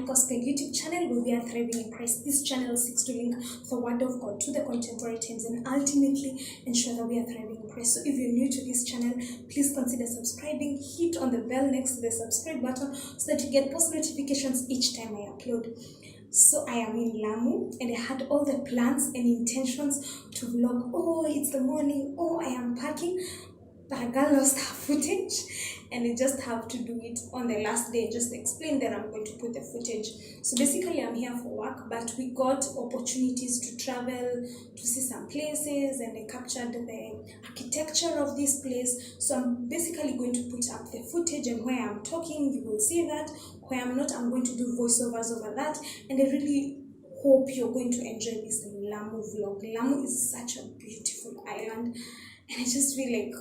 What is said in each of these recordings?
Gospel YouTube channel where we are thriving in Christ. This channel seeks to link the Word of God to the contemporary times and ultimately ensure that we are thriving in Christ. So if you're new to this channel, please consider subscribing. Hit on the bell next to the subscribe button so that you get post notifications each time I upload. So I am in Lamu and I had all the plans and intentions to vlog. Oh, it's the morning. Oh, I am packing. But a girl lost her footage and I just have to do it on the last day. Just explain that I'm going to put the footage. So basically I'm here for work, but we got opportunities to travel, to see some places, and I captured the architecture of this place. So I'm basically going to put up the footage, and where I'm talking, you will see that. Where I'm not, I'm going to do voiceovers over that. And I really hope you're going to enjoy this Lamu vlog. Lamu is such a beautiful island, and I just feel like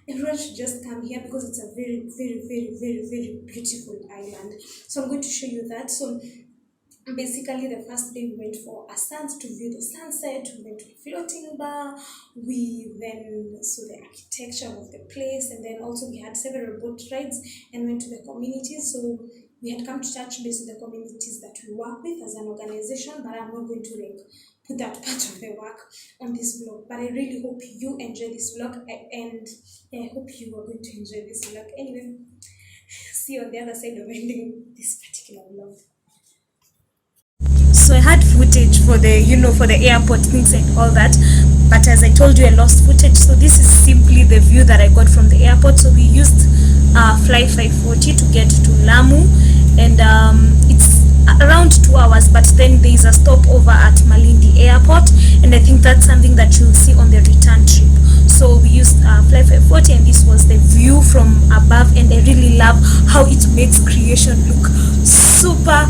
everyone should just come here because it's a very, very, very, very, very beautiful island. So I'm going to show you that. So basically the first day we went for a to view the sunset. We went to a floating bar. We then saw the architecture of the place, and then also we had several boat rides and went to the communities. So we had come to touch base with the communities that we work with as an organization, but I'm not going to put that part of the work on this vlog. But I really hope you enjoy this vlog, and I hope you are going to enjoy this vlog. Anyway, see you on the other side of ending this particular vlog. So I had footage for the, for the airport things and all that, but as I told you, I lost footage. So this is simply the view that I got from the airport. So we used Fly 540 to get to Lamu, and it's around 2 hours, but then there is a stopover at Malindi Airport, and I think that's something that you'll see on the return trip. So we used Fly 540, and this was the view from above, and I really love how it makes creation look super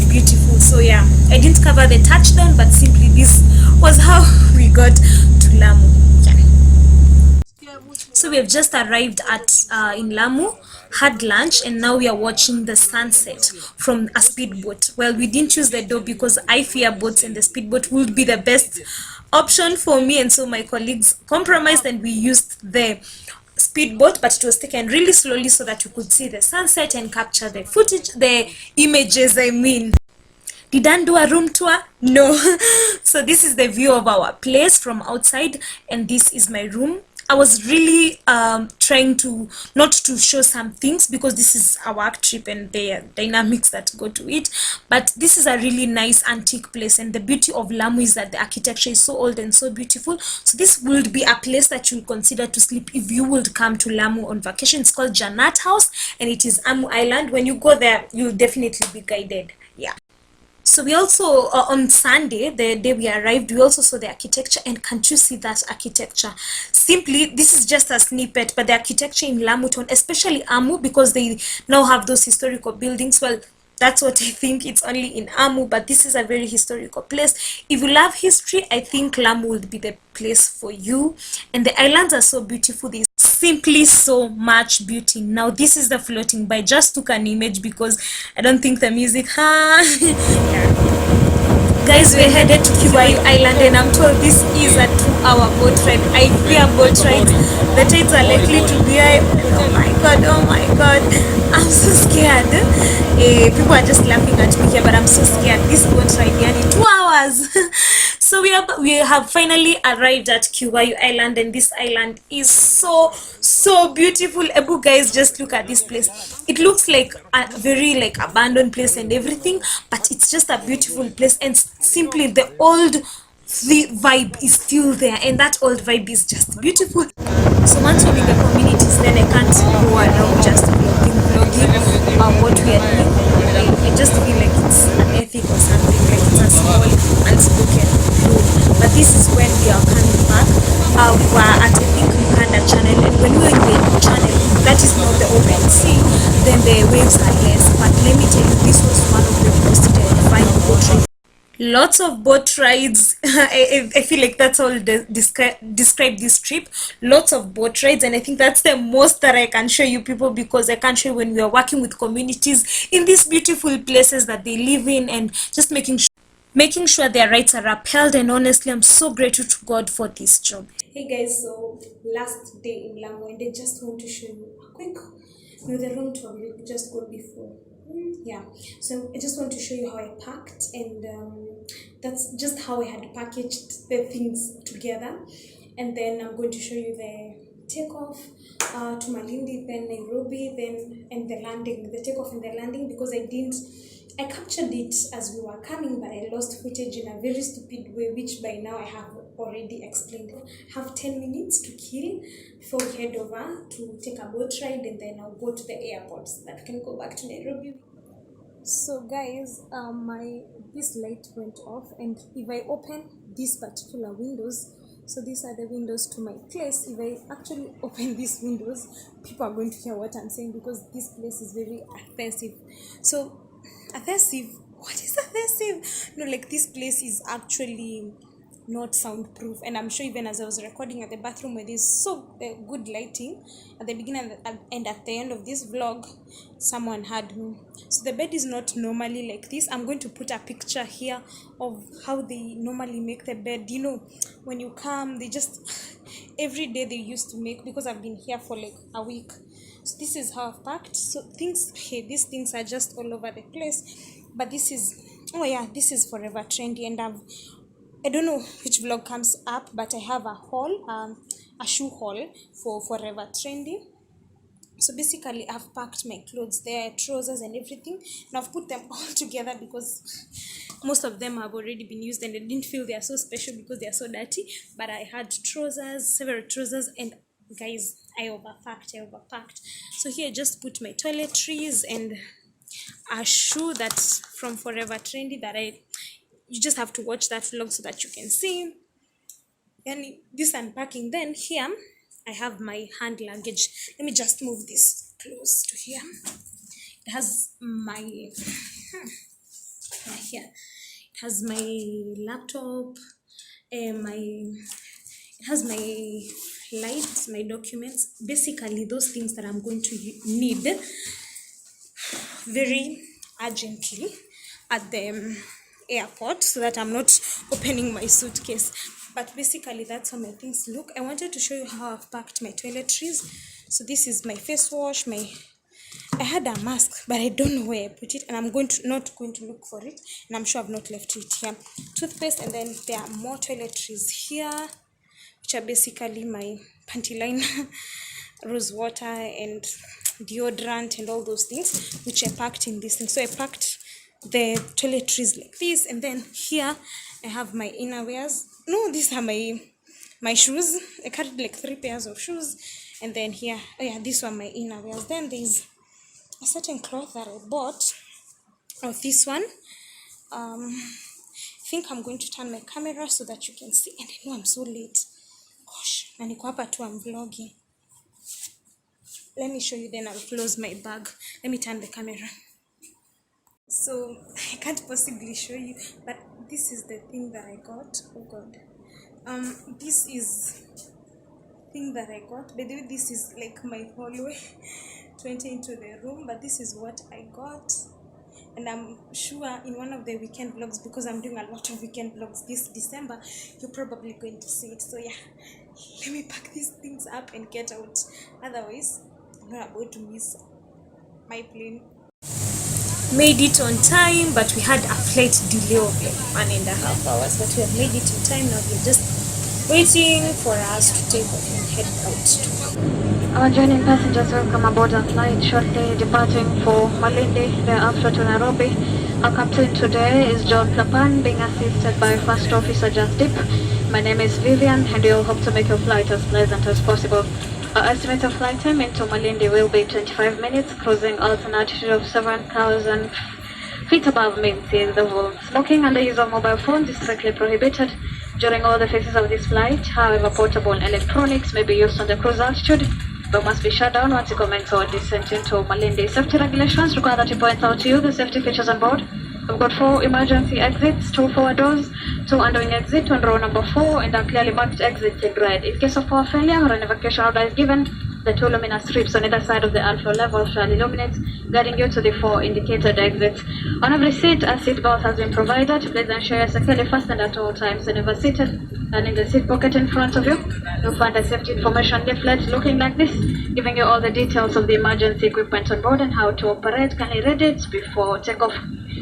beautiful. So yeah, I didn't cover the touchdown, but simply this was how we got to Lamu. So we have just arrived at in Lamu, had lunch, and now we are watching the sunset from a speedboat. Well, we didn't choose the door because I fear boats, and the speedboat would be the best option for me, and so my colleagues compromised and we used the speedboat, but it was taken really slowly so that you could see the sunset and capture the footage, the images, I mean. Did I do a room tour? No. So this is the view of our place from outside, and this is my room. I was really trying to not to show some things because this is a work trip and the dynamics that go to it, but this is a really nice antique place, and the beauty of Lamu is that the architecture is so old and so beautiful. So this would be a place that you'll consider to sleep if you would come to Lamu on vacation. It's called Janat House, and it is Amu Island. When you go there, you'll definitely be guided. Yeah. So we also, on Sunday, the day we arrived, we also saw the architecture, and can't you see that architecture? Simply, this is just a snippet, but the architecture in Lamu town, especially Amu, because they now have those historical buildings, well, that's what I think. It's only in Amu, but this is a very historical place. If you love history, I think Lamu will be the place for you. And the islands are so beautiful. There's simply so much beauty. Now this is the floating bar. I just took an image because I don't think the music yeah. Guys, we're headed to Kiwayu Island, and I'm told this is a 2-hour boat ride. I fear boat rides. The tides are likely to be high. Oh my god, I'm so scared. People are just laughing at me here, but I'm so scared. This boat ride, in 2 hours. So we have finally arrived at Kiwayu Island, and this island is so beautiful. Ebu, guys, just look at this place. It looks like a very abandoned place and everything, but it's just a beautiful place, and simply the vibe is still there, and that old vibe is just beautiful. So once we're in the communities, then I can't go around just vlogging what we are doing. I just feel like it's unethical or something, like it's a small unspoken rule. But this is when we are coming back. We were at, I think, Lukanda channel, and when we were in the channel, that is not the open sea, then the waves are less. But let me tell you, this was one of the most terrifying boat rides. Lots of boat rides. I feel like that's all describe this trip. Lots of boat rides, and I think that's the most that I can show you people, because I can't show you when we are working with communities in these beautiful places that they live in, and just making sure their rights are upheld. And honestly, I'm so grateful to God for this job. Hey guys, so last day in Lamu, and I just want to show you a quick the room tour we just got before. Yeah, so I just want to show you how I packed, and that's just how I had packaged the things together. And then I'm going to show you the takeoff to Malindi, then Nairobi, then and the landing, the takeoff and the landing, because I captured it as we were coming, but I lost footage in a very stupid way, which by now I have already explained. I have 10 minutes to kill before we head over to take a boat ride, and then I'll go to the airport so that we can go back to Nairobi. So guys, my this light went off, and if I open these particular windows, so these are the windows to my place, if I actually open these windows, people are going to hear what I'm saying, because this place is very offensive. So offensive, what is offensive? No, like this place is actually not soundproof, and I'm sure even as I was recording at the bathroom where there's so good lighting at the beginning and at the end of this vlog, someone had me. So the bed is not normally like this. I'm going to put a picture here of how they normally make the bed. You know, when you come, they just every day they used to make, because I've been here for like a week. So this is how I've packed. So things, hey, these things are just all over the place, but this is, oh yeah, this is forever trendy, and I don't know which vlog comes up, but I have a haul, a shoe haul for Forever Trendy. So basically, I've packed my clothes there, trousers and everything, and I've put them all together because most of them have already been used, and I didn't feel they are so special because they are so dirty. But I had trousers, several trousers, and guys, I overpacked. So here I just put my toiletries and a shoe that's from Forever Trendy that you just have to watch that vlog so that you can see. And this unpacking, then here I have my hand luggage. Let me just move this close to here. It has my here. It has my laptop, it has my lights, my documents, basically those things that I'm going to need very urgently at the airport, so that I'm not opening my suitcase. But basically that's how my things look. I wanted to show you how I've packed my toiletries. So this is my face wash, I had a mask, but I don't know where I put it, and I'm not going to look for it, and I'm sure I've not left it here. Toothpaste, and then there are more toiletries here, which are basically my panty liner, rose water, and deodorant, and all those things, which I packed in this thing. So I packed the toiletries like this, and then here I have my innerwears. No, these are my shoes. I carried like 3 pairs of shoes, and then here, oh yeah, these were my innerwears. Then there's a certain cloth that I bought, of this one. I think I'm going to turn my camera so that you can see, and I know I'm so late. Gosh, na niko hapa tu, I'm vlogging. Let me show you, then I'll close my bag. Let me turn the camera. So I can't possibly show you, but this is the thing that I got. Oh god, this is thing that I got. By the way, this is like my hallway to enter into the room, but this is what I got. And I'm sure in one of the weekend vlogs, because I'm doing a lot of weekend vlogs this December, you're probably going to see it. So yeah, let me pack these things up and get out, otherwise I'm not about to miss my plane. Made it on time, but we had a flight delay of like 1.5 hours, but we have made it on time. Now we're just waiting for us to take off and head out. Our joining passengers welcome aboard our flight, shortly departing for Malindi, thereafter to Nairobi. Our captain today is John Klapan, being assisted by First Officer Justip. My name is Vivian, and we all hope to make your flight as pleasant as possible. Our estimated flight time into Malindi will be 25 minutes, cruising at an altitude of 7,000 feet above mean sea level. Smoking and the use of mobile phones is strictly prohibited during all the phases of this flight. However, portable electronics may be used on the cruise altitude, but must be shut down once you commence our descent into Malindi. Safety regulations require that we point out to you the safety features on board. We've got 4 emergency exits, 2 forward doors, 2 underwing exit on row number 4, and a clearly marked exit in red. In case of power failure or an evacuation order is given, the 2 luminous strips on either side of the airflow level shall illuminate, guiding you to the 4 indicated exits. On every seat, a seat belt has been provided. Please ensure you're securely fastened at all times whenever seated. And in the seat pocket in front of you, you'll find a safety information leaflet looking like this, giving you all the details of the emergency equipment on board and how to operate. Kindly read it before takeoff.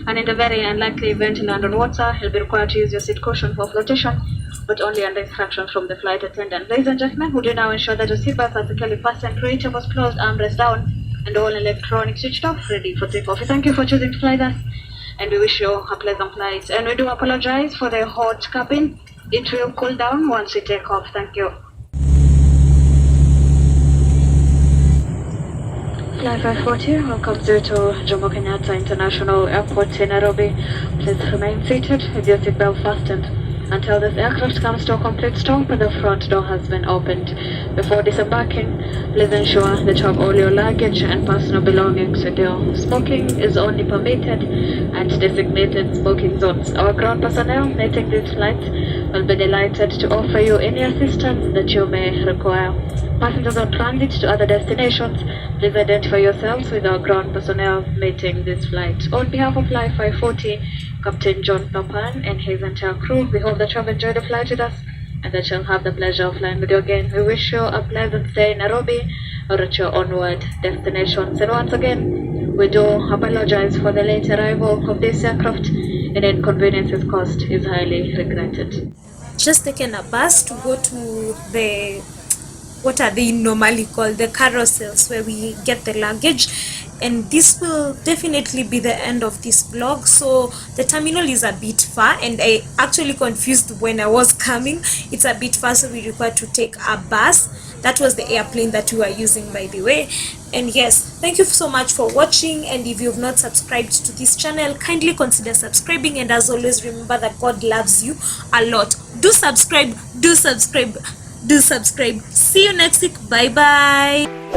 And in the very unlikely event you land on water, you'll be required to use your seat cushion for flotation, but only under instructions from the flight attendant. Ladies and gentlemen, would you now ensure that your seatbelts are securely fastened, tray tables closed, armrests down, and all electronics switched off, ready for takeoff? Thank you for choosing to fly with us, and we wish you a pleasant flight. And we do apologize for the hot cabin. It will cool down once we take off. Thank you. Flight 540, welcome to Jomo Kenyatta International Airport in Nairobi. Please remain seated with your seatbelt fastened until this aircraft comes to a complete stop and the front door has been opened. Before disembarking, please ensure that you have all your luggage and personal belongings with you. Smoking is only permitted at designated smoking zones. Our ground personnel making this flight will be delighted to offer you any assistance that you may require. Passengers on transit to other destinations, please identify yourselves with our ground personnel mating this flight. On behalf of Flight 540, Captain John Papan and his entire crew, we hope that you have enjoyed the flight with us and that you'll have the pleasure of flying with you again. We wish you a pleasant stay in Nairobi or at your onward destinations. And once again, we do apologize for the late arrival of this aircraft. Any inconveniences caused is highly regretted. Just taken a bus to go to the, what are they normally called, the carousels, where we get the luggage. And this will definitely be the end of this vlog. So the terminal is a bit far, and I actually confused when I was coming. It's a bit far, so we required to take a bus. That was the airplane that we were using, by the way. And yes, thank you so much for watching, and if you've not subscribed to this channel, kindly consider subscribing. And as always, remember that God loves you a lot. Do subscribe, do subscribe, do subscribe. See you next week. Bye bye.